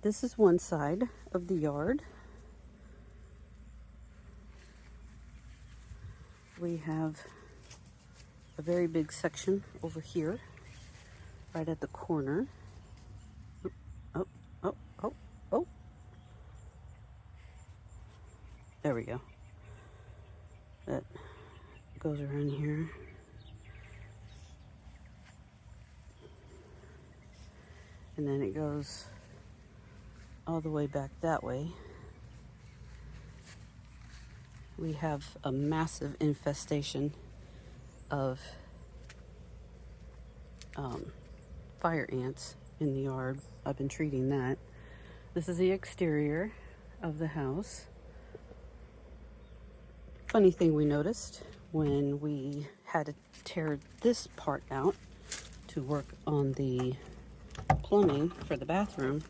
This is one side of the yard. We have a very big section over here, right at the corner. Oh, oh, oh, oh. There we go. That goes around here. And then it goes all the way back that way. We have a massive infestation of fire ants in the yard. I've been treating that. This is the exterior of the house. Funny thing we noticed when we had to tear this part out to work on the plumbing for the bathroom,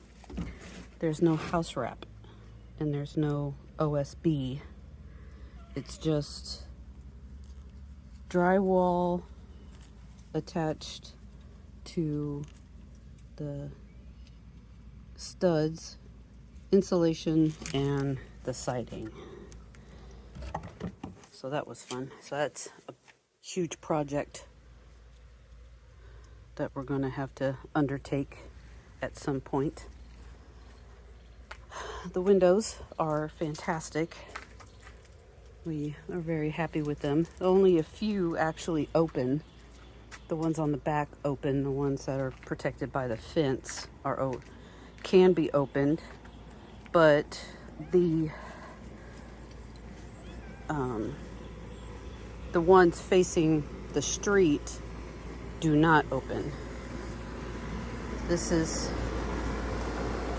there's no house wrap and there's no OSB. It's just drywall attached to the studs, insulation, and the siding. So that was fun. So that's a huge project that we're going to have to undertake at some point. The windows are fantastic. We are very happy with them. Only a few actually open. The ones on the back open. The ones that are protected by the fence can be opened, but the ones facing the street do not open. This is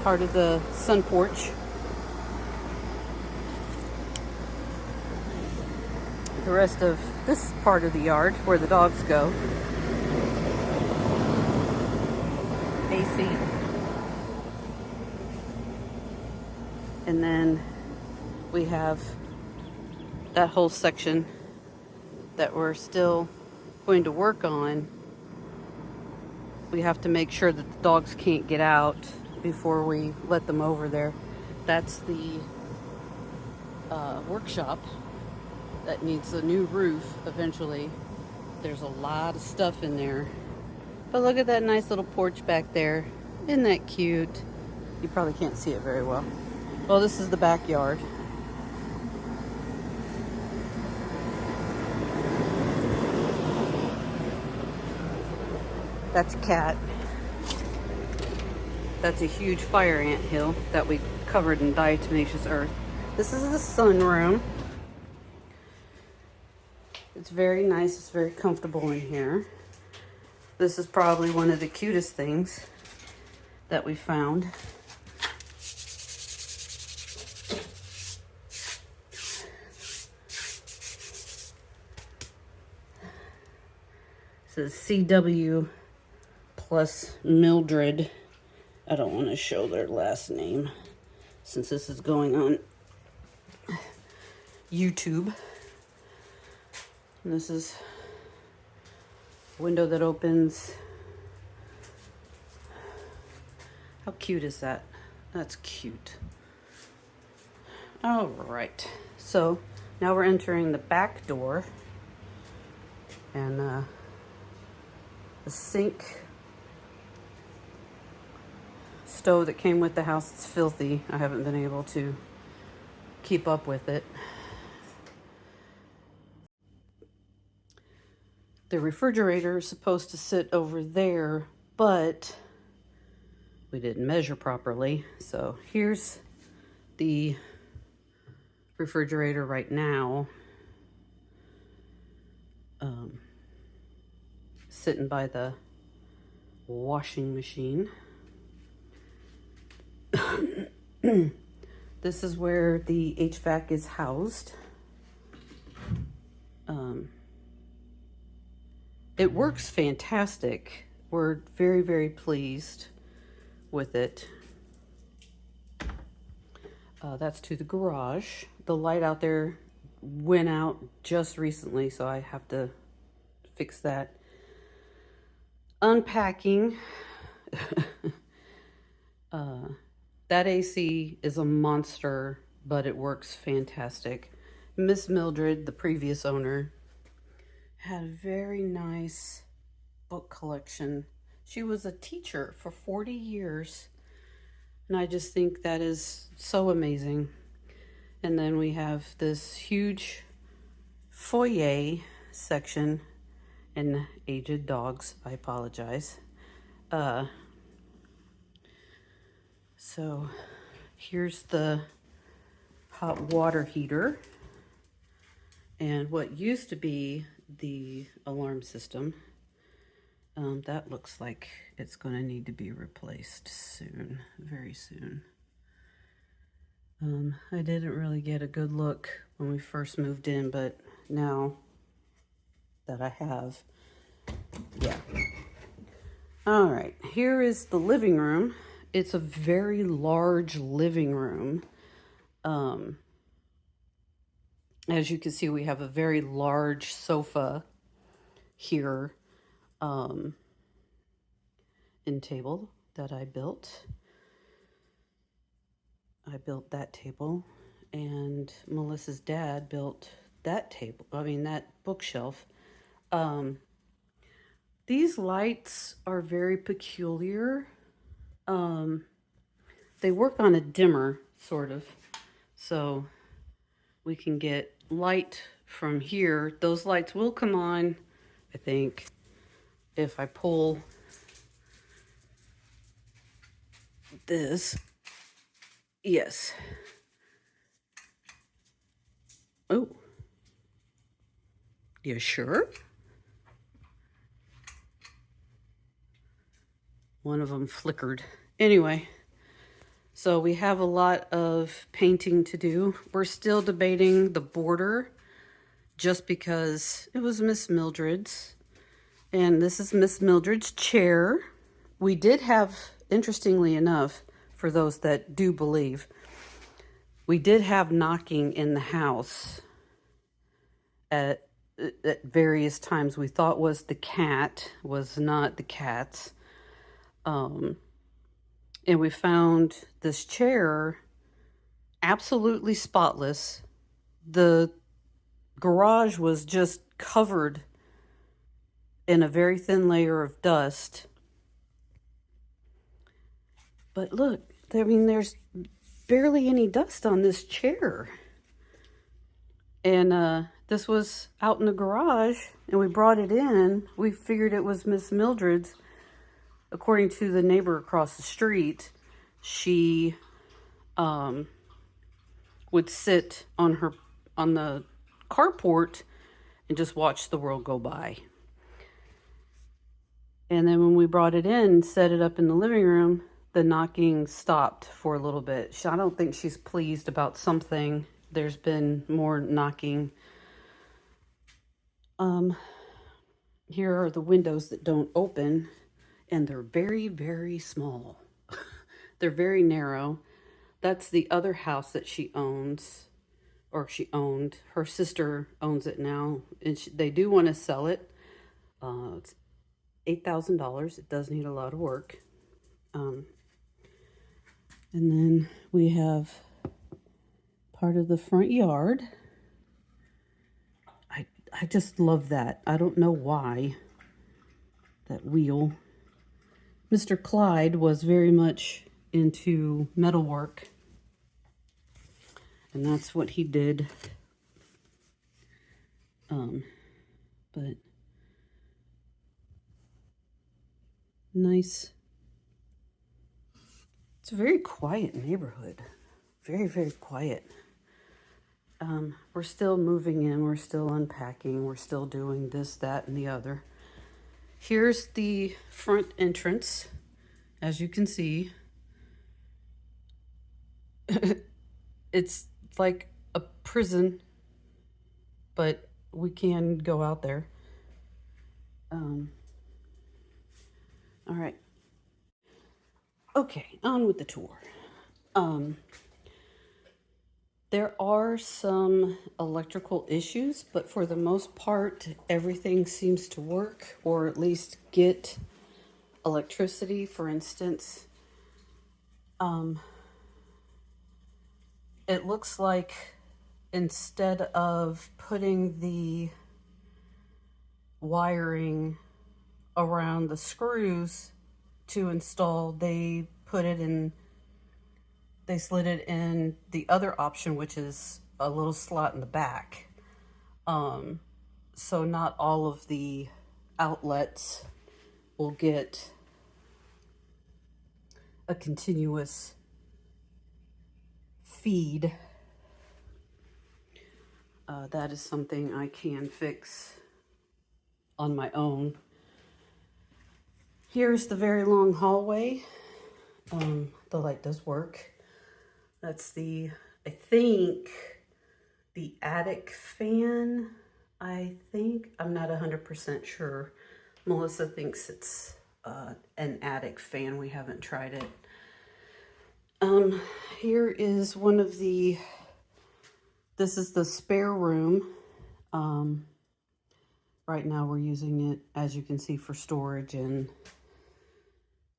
part of the sun porch. The rest of this part of the yard where the dogs go. AC. And then we have that whole section that we're still going to work on. We have to make sure that the dogs can't get out before we let them over there. That's the workshop that needs a new roof eventually. There's a lot of stuff in there. But look at that nice little porch back there. Isn't that cute? You probably can't see it very well. Well, this is the backyard. That's Cat. That's a huge fire ant hill that we covered in diatomaceous earth. This is the sunroom. It's very nice. It's very comfortable in here. This is probably one of the cutest things that we found. It says CW plus Mildred. I don't want to show their last name since this is going on YouTube. And this is a window that opens. How cute is that? That's cute. All right. So now we're entering the back door. And the sink stove that came with the house, it's filthy. I haven't been able to keep up with it. The refrigerator is supposed to sit over there, but we didn't measure properly. So here's the refrigerator right now, sitting by the washing machine. This is where the HVAC is housed. It works fantastic. We're very, very pleased with it. That's to the garage. The light out there went out just recently, so I have to fix that. Unpacking. That AC is a monster, but it works fantastic. Miss Mildred, the previous owner, had a very nice book collection. She was a teacher for 40 years, and I just think that is so amazing. And then we have this huge foyer section, and aged dogs, I apologize. So here's the hot water heater and what used to be the alarm system. That looks like it's going to need to be replaced soon, very soon. I didn't really get a good look when we first moved in, but now that I have, yeah. All right, here is the living room. It's a very large living room. As you can see, we have a very large sofa here, and table that I built. I built that table, and Melissa's dad built that table, that bookshelf. These lights are very peculiar. They work on a dimmer, sort of, so we can get light from here. Those lights will come on, I think, if I pull this. Yes. Oh. You sure? One of them flickered. Anyway, so we have a lot of painting to do. We're still debating the border just because it was Miss Mildred's. And this is Miss Mildred's chair. We did have, interestingly enough, for those that do believe, we did have knocking in the house at various times. We thought was the cat, was not the cats. And we found this chair absolutely spotless. The garage was just covered in a very thin layer of dust. But look, there's barely any dust on this chair. And this was out in the garage, and we brought it in. We figured it was Miss Mildred's. According to the neighbor across the street, she would sit on the carport and just watch the world go by. And then when we brought it in, set it up in the living room, the knocking stopped for a little bit. I don't think she's pleased about something. There's been more knocking. Here are the windows that don't open, and they're very, very small. They're very narrow. That's the other house that she owns, or she owned. Her sister owns it now, and they do want to sell it. It's $8,000. It does need a lot of work. And then we have part of the front yard. I just love that. I don't know why. That wheel. Mr. Clyde was very much into metalwork, and that's what he did. But nice. It's a very quiet neighborhood. Very, very quiet. We're still moving in. We're still unpacking. We're still doing this, that, and the other. Here's the front entrance. As you can see, it's like a prison, but we can go out there. All right. Okay, on with the tour. There are some electrical issues, but for the most part, everything seems to work, or at least get electricity. For instance, it looks like instead of putting the wiring around the screws to install, they slid it in the other option, which is a little slot in the back. So not all of the outlets will get a continuous feed. That is something I can fix on my own. Here's the very long hallway. The light does work. That's I think, the attic fan. I'm not 100% sure. Melissa thinks it's an attic fan. We haven't tried it. Here is this is the spare room. Right now we're using it, as you can see, for storage and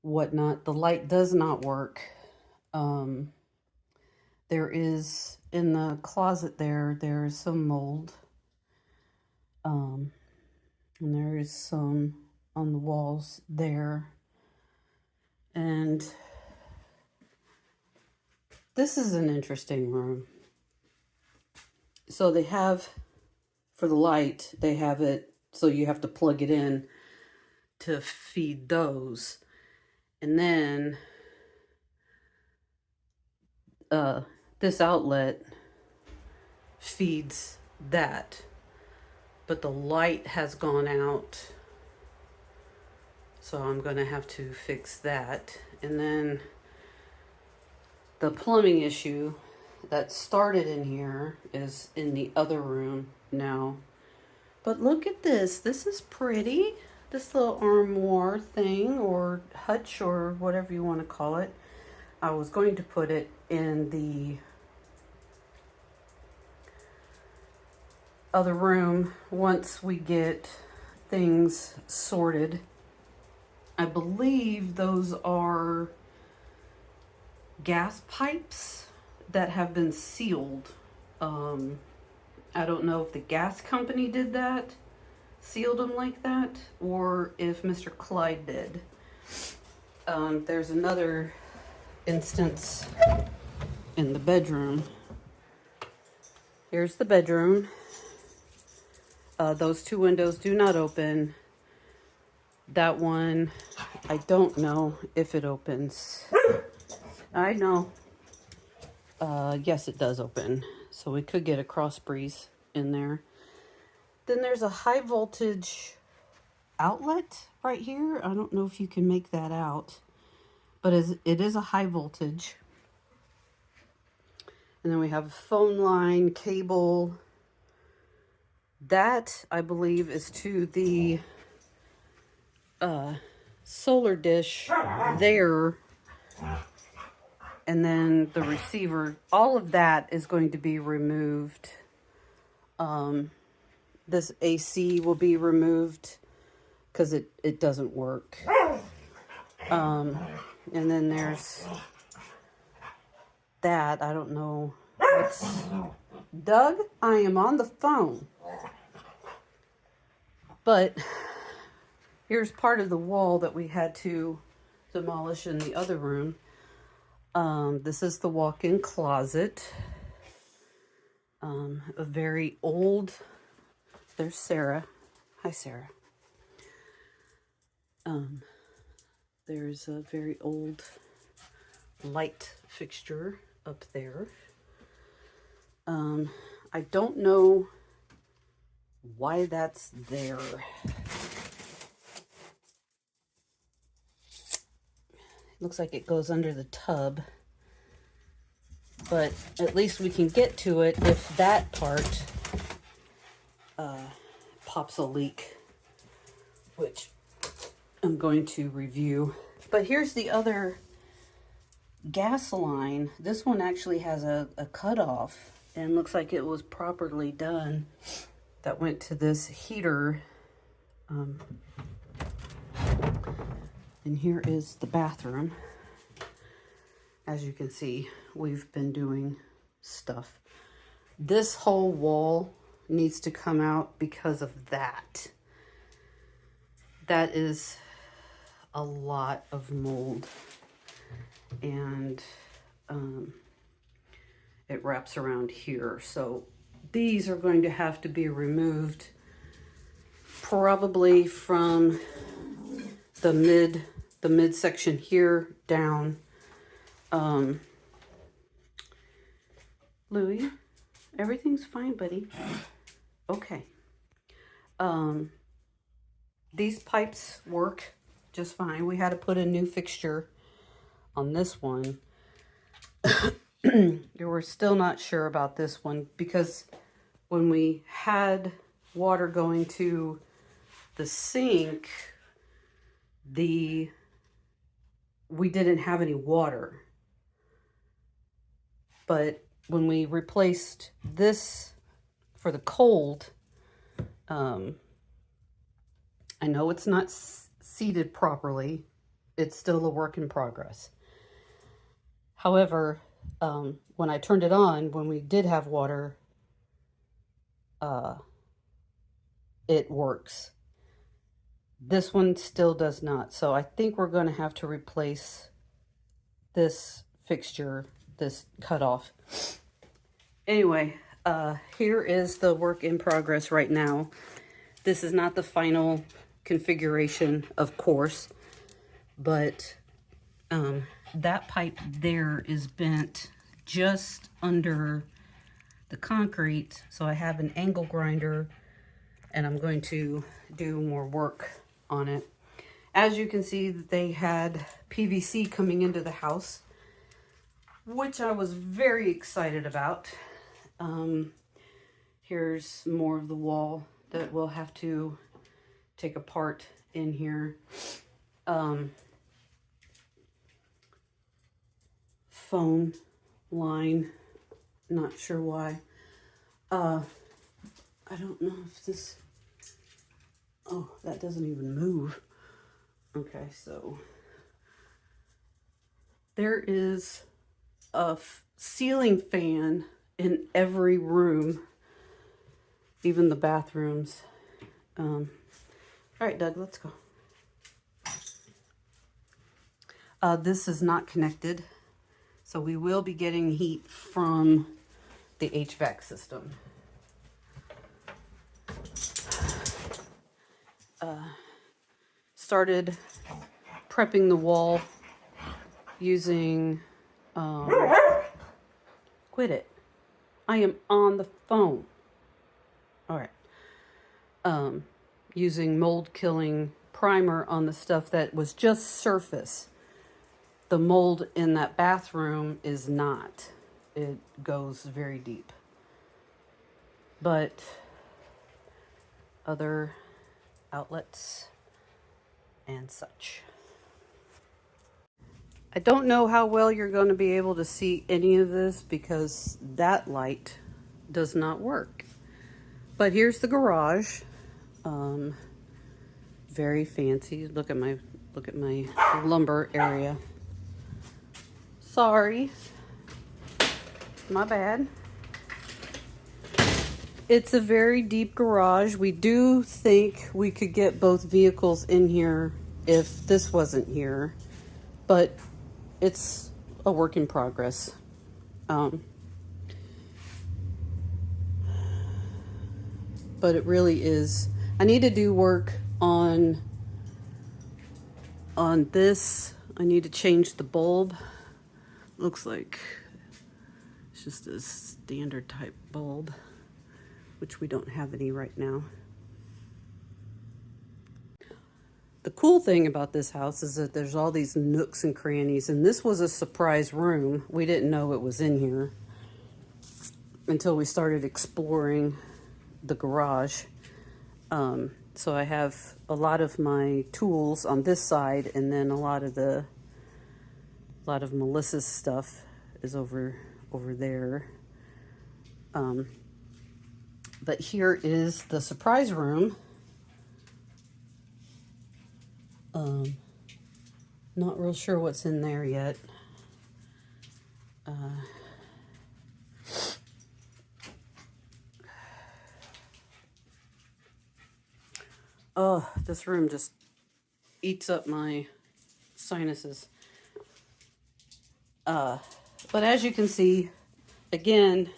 whatnot. The light does not work. There is, in the closet there's some mold. And there is some on the walls there. And this is an interesting room. So they have, for the light, they have it, so you have to plug it in to feed those. And then this outlet feeds that. But the light has gone out, so I'm going to have to fix that. And then the plumbing issue that started in here is in the other room now. But look at this. This is pretty. This little armoire thing, or hutch, or whatever you want to call it. I was going to put it in the other room once we get things sorted. I believe those are gas pipes that have been sealed. I don't know if the gas company did that, sealed them like that, or if Mr. Clyde did. There's another instance in the bedroom. Here's the bedroom. Those two windows do not open. That one, I don't know if it opens. I know. Yes, it does open. So we could get a cross breeze in there. Then there's a high voltage outlet right here. I don't know if you can make that out, but it is a high voltage. And then we have a phone line, cable. That, I believe, is to the solar dish there. And then the receiver, all of that is going to be removed. This AC will be removed because it doesn't work. And then there's that. I don't know. Doug, I am on the phone. But here's part of the wall that we had to demolish in the other room. This is the walk-in closet. A very old, there's Sarah. Hi, Sarah. There's a very old light fixture up there. I don't know why that's there. Looks like it goes under the tub, but at least we can get to it if that part pops a leak, which I'm going to review. But here's the other gas line. This one actually has a cutoff and looks like it was properly done. That went to this heater. And here is the bathroom. As you can see, we've been doing stuff. This whole wall needs to come out because of that. That is a lot of mold, and it wraps around here. So these are going to have to be removed probably from the midsection here down. Louis, everything's fine, buddy. Okay. These pipes work just fine. We had to put a new fixture on this one. We're still not sure about this one because when we had water going to the sink, we didn't have any water. But when we replaced this for the cold, I know it's not seated properly. It's still a work in progress. However, when I turned it on, when we did have water, it works. This one still does not. So I think we're going to have to replace this fixture, this cutoff. Anyway, here is the work in progress right now. This is not the final configuration, of course, but that pipe there is bent just under the concrete. So I have an angle grinder and I'm going to do more work on it. As you can see, they had PVC coming into the house, which I was very excited about. Here's more of the wall that we'll have to take apart in here. Phone line, not sure why. I don't know if this, oh, that doesn't even move. Okay, so there is a ceiling fan in every room, even the bathrooms. All right, Doug, let's go. This is not connected, so we will be getting heat from the HVAC system. Started prepping the wall using, quit it. I am on the phone. All right. Using mold killing primer on the stuff that was just surface. The mold in that bathroom is not. It goes very deep. But other outlets and such. I don't know how well you're going to be able to see any of this because that light does not work. But here's the garage. Very fancy. Look at my lumber area. Sorry. My bad. It's a very deep garage. We do think we could get both vehicles in here if this wasn't here, but it's a work in progress. But it really is. I need to do work on this. I need to change the bulb. Looks like it's just a standard type bulb, which we don't have any right now. The cool thing about this house is that there's all these nooks and crannies, and this was a surprise room. We didn't know it was in here until we started exploring the garage. So I have a lot of my tools on this side, and then a lot of Melissa's stuff is over there. But here is the surprise room. Not real sure what's in there yet. Oh, this room just eats up my sinuses. But as you can see, again,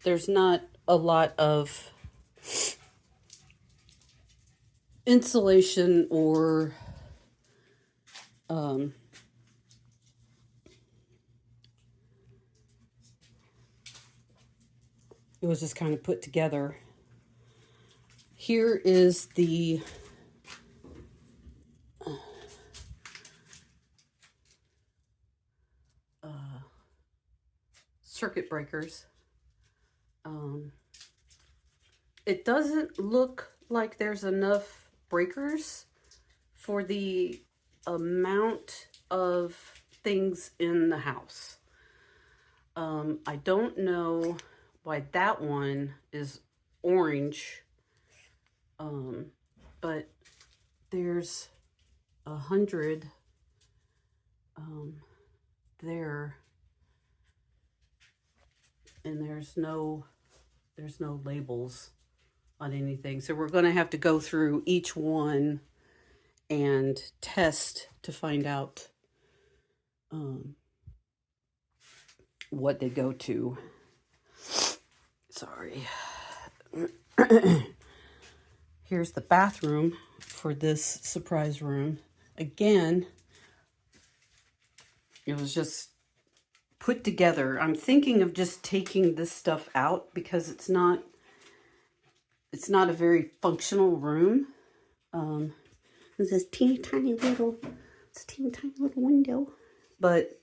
there's not a lot of insulation or it was just kind of put together. Here is the circuit breakers. It doesn't look like there's enough breakers for the amount of things in the house. I don't know why that one is orange, but there's 100 there, and there's no labels on anything. So we're going to have to go through each one and test to find out what they go to. Sorry. Here's the bathroom for this surprise room. Again, it was just put together. I'm thinking of just taking this stuff out because it's not a very functional room. There's this teeny tiny little window, but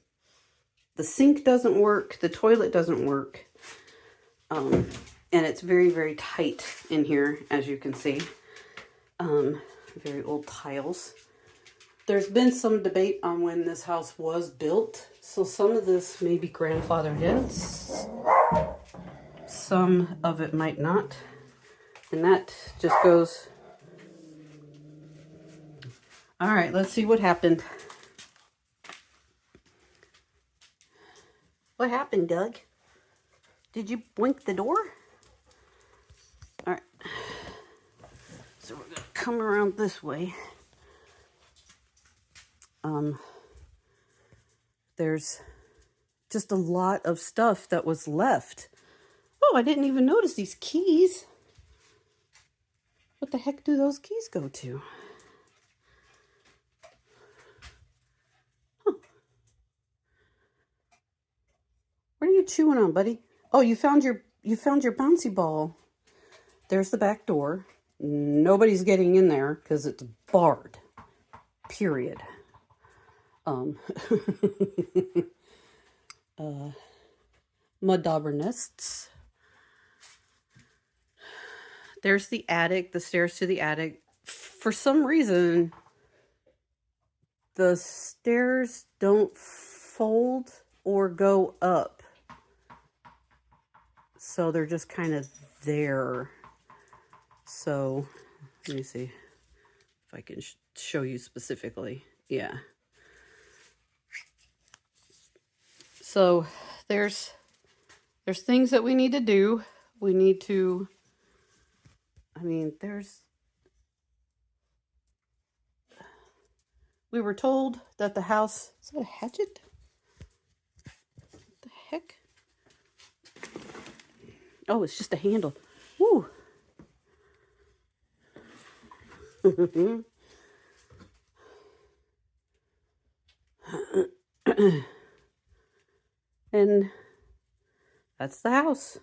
the sink doesn't work, the toilet doesn't work, and it's very, very tight in here, as you can see. Very old tiles. There's been some debate on when this house was built, so some of this may be grandfathered in, some of it might not, and that just goes. All right, let's see what happened. What happened, Doug? Did you blink the door? All right. So we're going to come around this way. There's just a lot of stuff that was left. Oh, I didn't even notice these keys. What the heck do those keys go to? What are you chewing on, buddy? Oh, you found your bouncy ball. There's the back door. Nobody's getting in there because it's barred. Period. Mud dauber nests. There's the attic, the stairs to the attic. For some reason, the stairs don't fold or go up. So they're just kind of there. So let me see if I can show you specifically. Yeah. So there's things that we need to do. We need to, we were told that the house, is that a hatchet? What the heck? Oh, it's just a handle. Woo. And that's the house.